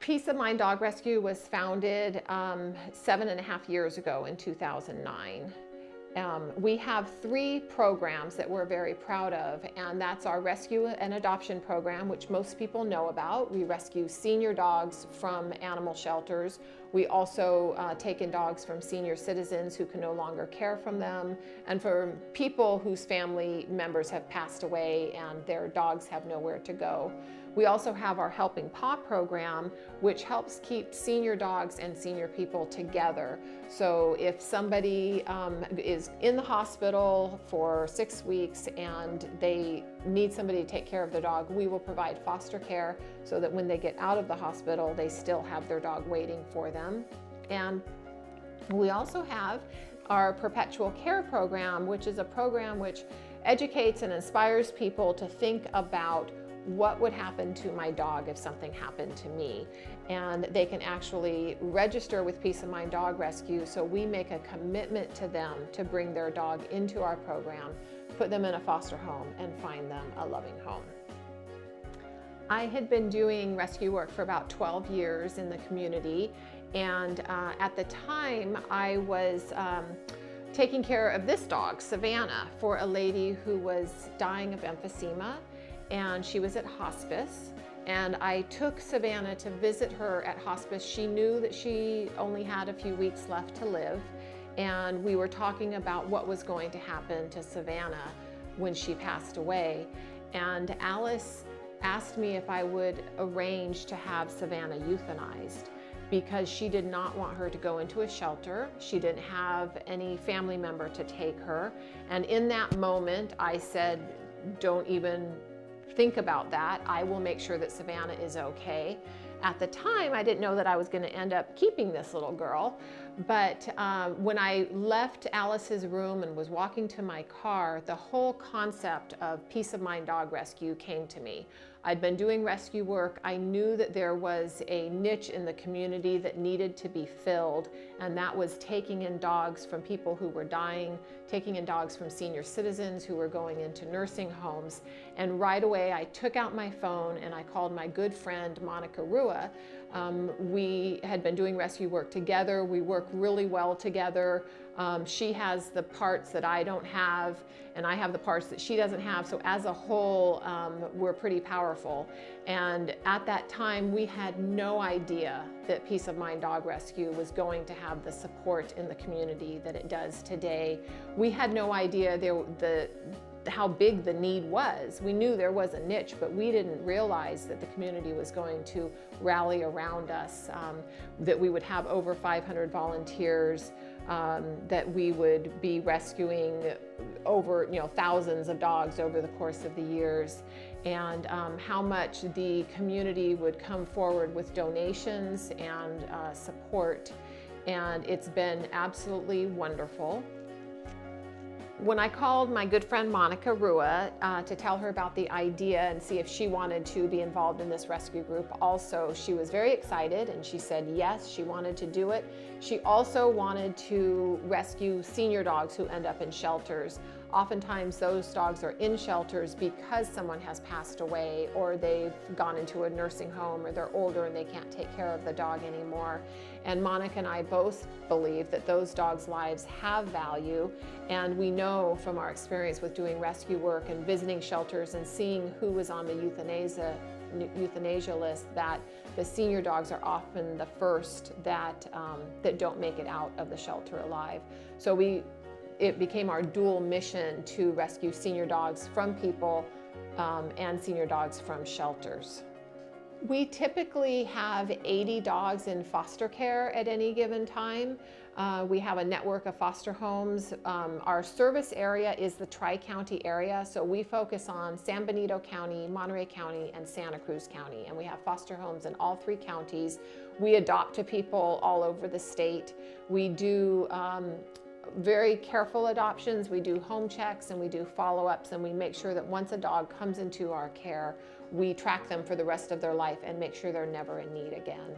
Peace of Mind Dog Rescue was founded 7.5 years ago in 2009. We have 3 programs that we're very proud of, and that's our rescue and adoption program, which most people know about. We rescue senior dogs from animal shelters. We also take in dogs from senior citizens who can no longer care for them, and for people whose family members have passed away and their dogs have nowhere to go. We also have our Helping Paw program, which helps keep senior dogs and senior people together. So if somebody is in the hospital for 6 weeks and they need somebody to take care of their dog, we will provide foster care so that when they get out of the hospital, they still have their dog waiting for them. And we also have our Perpetual Care program, which is a program which educates and inspires people to think about what would happen to my dog if something happened to me. And they can actually register with Peace of Mind Dog Rescue, so we make a commitment to them to bring their dog into our program, put them in a foster home, and find them a loving home. I had been doing rescue work for about 12 years in the community, and at the time I was taking care of this dog, Savannah, for a lady who was dying of emphysema, and she was at hospice. And I took Savannah to visit her at hospice. She knew that she only had a few weeks left to live, and we were talking about what was going to happen to Savannah when she passed away. And Alice asked me if I would arrange to have Savannah euthanized, because she did not want her to go into a shelter. She didn't have any family member to take her. And in that moment, I said, don't even think about that. I will make sure that Savannah is okay. At the time, I didn't know that I was going to end up keeping this little girl, but when I left Alice's room and was walking to my car, the whole concept of Peace of Mind Dog Rescue came to me. I'd been doing rescue work. I knew that there was a niche in the community that needed to be filled, and that was taking in dogs from people who were dying, taking in dogs from senior citizens who were going into nursing homes. And right away, I took out my phone and I called my good friend, Monica Rua. We had been doing rescue work together. We work really well together. She has the parts that I don't have, and I have the parts that she doesn't have. So as a whole, we're pretty powerful. And at that time, we had no idea that Peace of Mind Dog Rescue was going to have the support in the community that it does today. We had no idea how big the need was. We knew there was a niche, but we didn't realize that the community was going to rally around us, that we would have over 500 volunteers, that we would be rescuing over thousands of dogs over the course of the years, and how much the community would come forward with donations and support. And it's been absolutely wonderful. When I called my good friend Monica Rua to tell her about the idea and see if she wanted to be involved in this rescue group also, she was very excited and she said yes, she wanted to do it. She also wanted to rescue senior dogs who end up in shelters. Oftentimes those dogs are in shelters because someone has passed away, or they've gone into a nursing home, or they're older and they can't take care of the dog anymore. And Monica and I both believe that those dogs' lives have value, and we know from our experience with doing rescue work and visiting shelters and seeing who was on the euthanasia list that the senior dogs are often the first that don't make it out of the shelter alive. So it became our dual mission to rescue senior dogs from people and senior dogs from shelters. We typically have 80 dogs in foster care at any given time. We have a network of foster homes. Our service area is the Tri-County area, so we focus on San Benito County, Monterey County, and Santa Cruz County, and we have foster homes in all 3 counties. We adopt to people all over the state. We do very careful adoptions. We do home checks and we do follow-ups, and we make sure that once a dog comes into our care, we track them for the rest of their life and make sure they're never in need again.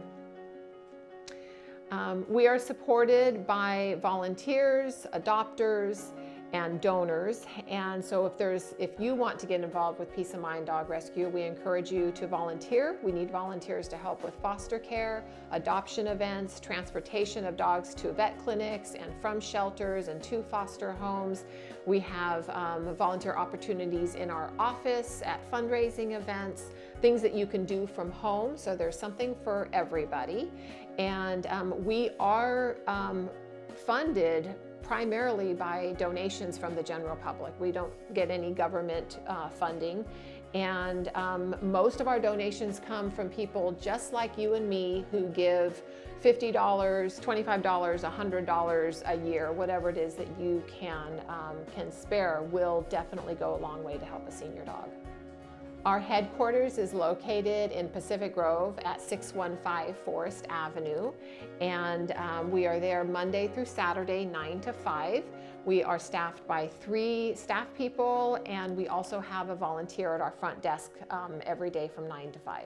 We are supported by volunteers, adopters, and donors. And so if you want to get involved with Peace of Mind Dog Rescue, we encourage you to volunteer. We need volunteers to help with foster care, adoption events, transportation of dogs to vet clinics and from shelters and to foster homes. We have volunteer opportunities in our office, at fundraising events, things that you can do from home. So there's something for everybody. And we are funded primarily by donations from the general public. We don't get any government funding. And most of our donations come from people just like you and me who give $50, $25, $100 a year, whatever it is that you can spare will definitely go a long way to help a senior dog. Our headquarters is located in Pacific Grove at 615 Forest Avenue, and we are there Monday through Saturday, 9 to 5. We are staffed by 3 staff people, and we also have a volunteer at our front desk every day from 9 to 5.